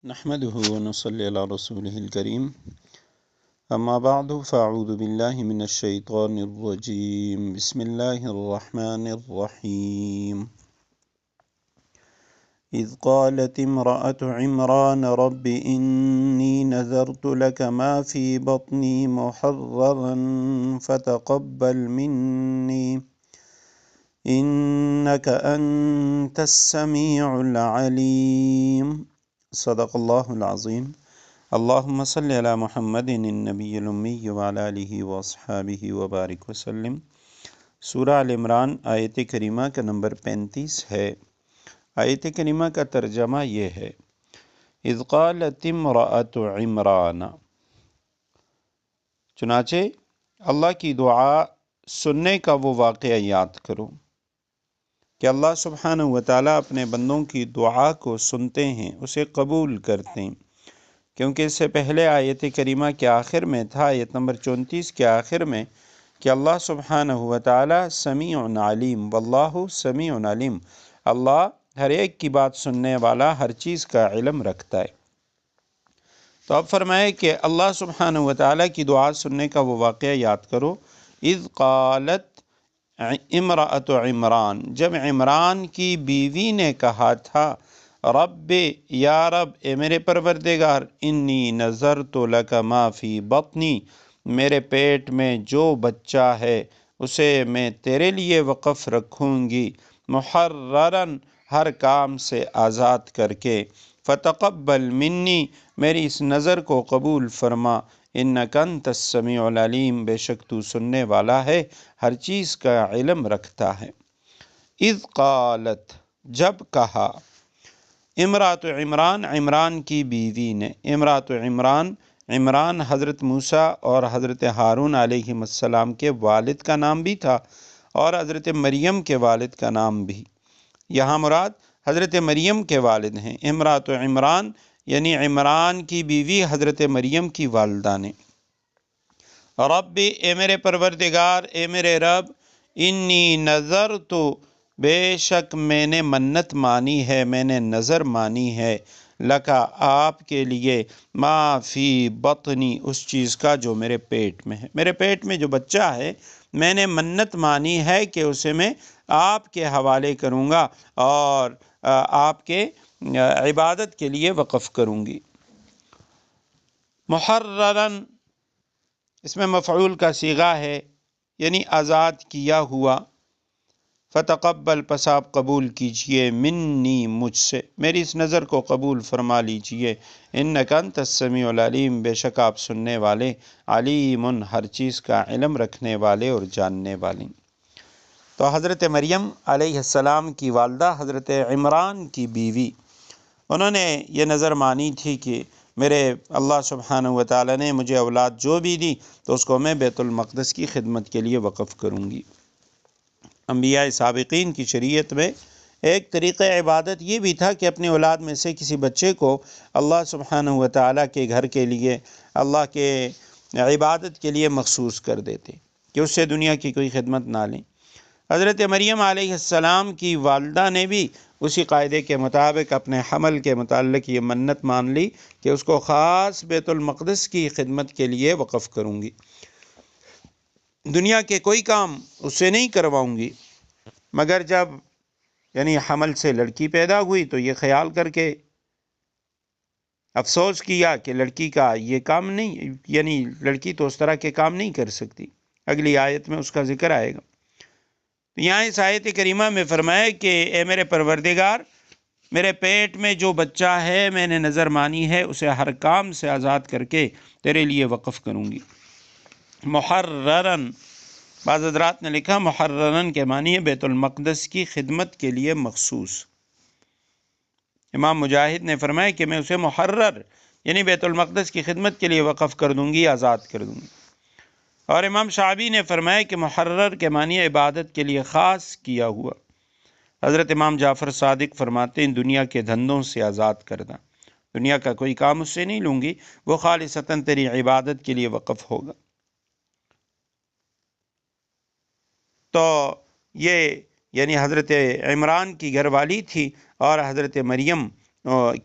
نحمده ونصلي على رسوله الكريم اما بعد فاعوذ بالله من الشيطان الرجيم بسم الله الرحمن الرحيم إذ قالت امرأة عمران رب إني نذرت لك ما في بطني محررا فتقبل مني إنك أنت السميع العليم صدق اللہ العظیم اللہم صلی علی محمد النبی الامی وعلی آلہ واصحابہ وبارک وسلم۔ سورہ آل عمران آیت کریمہ کا نمبر 35 ہے۔ آیت کریمہ کا ترجمہ یہ ہے: اذ قالت امرأۃ عمران، چنانچہ اللہ کی دعا سننے کا وہ واقعہ یاد کرو کہ اللہ سبحانہ وتعالیٰ اپنے بندوں کی دعا کو سنتے ہیں، اسے قبول کرتے ہیں، کیونکہ اس سے پہلے آیت کریمہ کے آخر میں تھا، آیت نمبر 34 کے آخر میں، کہ اللہ سبحانہ وتعالیٰ سمیع علیم، واللہ سمیع علیم، اللہ ہر ایک کی بات سننے والا، ہر چیز کا علم رکھتا ہے۔ تو اب فرمائے کہ اللہ سبحانہ وتعالیٰ کی دعا سننے کا وہ واقعہ یاد کرو۔ اذ قالت امرأۃ عمران، جب عمران کی بیوی نے کہا تھا، رب، یا رب، اے میرے پروردگار، انی نذرت لک ما فی بطنی، میرے پیٹ میں جو بچہ ہے اسے میں تیرے لیے وقف رکھوں گی، محررن، ہر کام سے آزاد کر کے، فتقبل منی، میری اس نظر کو قبول فرما، انک انت السمیع العلیم، بے شک تو سننے والا ہے، ہر چیز کا علم رکھتا ہے۔ اذ قالت، جب کہا، امرأۃ عمران، عمران کی بیوی نے، امرأۃ عمران، عمران حضرت موسیٰ اور حضرت ہارون علیہ السلام کے والد کا نام بھی تھا اور حضرت مریم کے والد کا نام بھی۔ یہاں مراد حضرت مریم کے والد ہیں۔ امرأۃ عمران یعنی عمران کی بیوی حضرت مریم کی والدہ نے۔ رب، اے میرے پروردگار، اے میرے رب، انی نذرت، بے شک میں نے منت مانی ہے، میں نے نظر مانی ہے، لکا، آپ کے لیے، ما فی بطنی، اس چیز کا جو میرے پیٹ میں ہے، میرے پیٹ میں جو بچہ ہے، میں نے منت مانی ہے کہ اسے میں آپ کے حوالے کروں گا اور آپ کے عبادت کے لیے وقف کروں گی۔ محررن، اس میں مفعول کا صیغہ ہے، یعنی آزاد کیا ہوا۔ فتقبل، پس آپ قبول کیجئے، منی، مجھ سے، میری اس نظر کو قبول فرما لیجئے، انک انت السمیع العلیم، بے شک آپ سننے والے، علیم، ہر چیز کا علم رکھنے والے اور جاننے والے۔ تو حضرت مریم علیہ السلام کی والدہ، حضرت عمران کی بیوی، انہوں نے یہ نظر مانی تھی کہ میرے اللہ سبحانہ وتعالیٰ نے مجھے اولاد جو بھی دی تو اس کو میں بیت المقدس کی خدمت کے لیے وقف کروں گی۔ انبیاء سابقین کی شریعت میں ایک طریقہ عبادت یہ بھی تھا کہ اپنی اولاد میں سے کسی بچے کو اللہ سبحانہ وتعالیٰ کے گھر کے لیے، اللہ کے عبادت کے لیے مخصوص کر دیتے کہ اس سے دنیا کی کوئی خدمت نہ لیں۔ حضرت مریم علیہ السلام کی والدہ نے بھی اسی قاعدے کے مطابق اپنے حمل کے متعلق یہ منت مان لی کہ اس کو خاص بیت المقدس کی خدمت کے لیے وقف کروں گی، دنیا کے کوئی کام اس سے نہیں کرواؤں گی۔ مگر جب یعنی حمل سے لڑکی پیدا ہوئی تو یہ خیال کر کے افسوس کیا کہ لڑکی کا یہ کام نہیں، یعنی لڑکی تو اس طرح کے کام نہیں کر سکتی۔ اگلی آیت میں اس کا ذکر آئے گا۔ یہاں اس آیت کریمہ میں فرمایا کہ اے میرے پروردگار، میرے پیٹ میں جو بچہ ہے میں نے نظر مانی ہے، اسے ہر کام سے آزاد کر کے تیرے لیے وقف کروں گی۔ محررن، بعض حضرات نے لکھا محررن کے معنی ہے بیت المقدس کی خدمت کے لیے مخصوص۔ امام مجاہد نے فرمایا کہ میں اسے محرر یعنی بیت المقدس کی خدمت کے لیے وقف کر دوں گی، آزاد کر دوں گی۔ اور امام شعبی نے فرمایا کہ محرر کے معنی عبادت کے لیے خاص کیا ہوا۔ حضرت امام جعفر صادق فرماتے ہیں دنیا کے دھندوں سے آزاد کردہ، دنیا کا کوئی کام اس سے نہیں لوں گی، وہ خالصتاً تیری عبادت کے لیے وقف ہوگا۔ تو یہ یعنی حضرت عمران کی گھر والی تھی اور حضرت مریم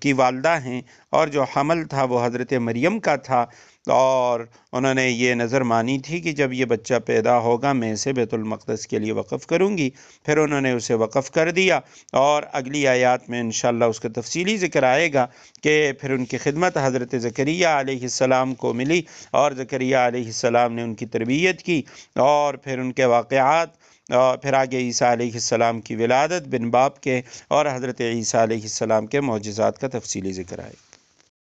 کی والدہ ہیں، اور جو حمل تھا وہ حضرت مریم کا تھا، اور انہوں نے یہ نظر مانی تھی کہ جب یہ بچہ پیدا ہوگا میں اسے بیت المقدس کے لیے وقف کروں گی۔ پھر انہوں نے اسے وقف کر دیا، اور اگلی آیات میں انشاءاللہ اس کا تفصیلی ذکر آئے گا کہ پھر ان کی خدمت حضرت زکریہ علیہ السلام کو ملی، اور زکریہ علیہ السلام نے ان کی تربیت کی، اور پھر ان کے واقعات، اور پھر آگے عیسیٰ علیہ السلام کی ولادت بن باپ کے، اور حضرت عیسیٰ علیہ السلام کے معجزات کا تفصیلی ذکر آئے۔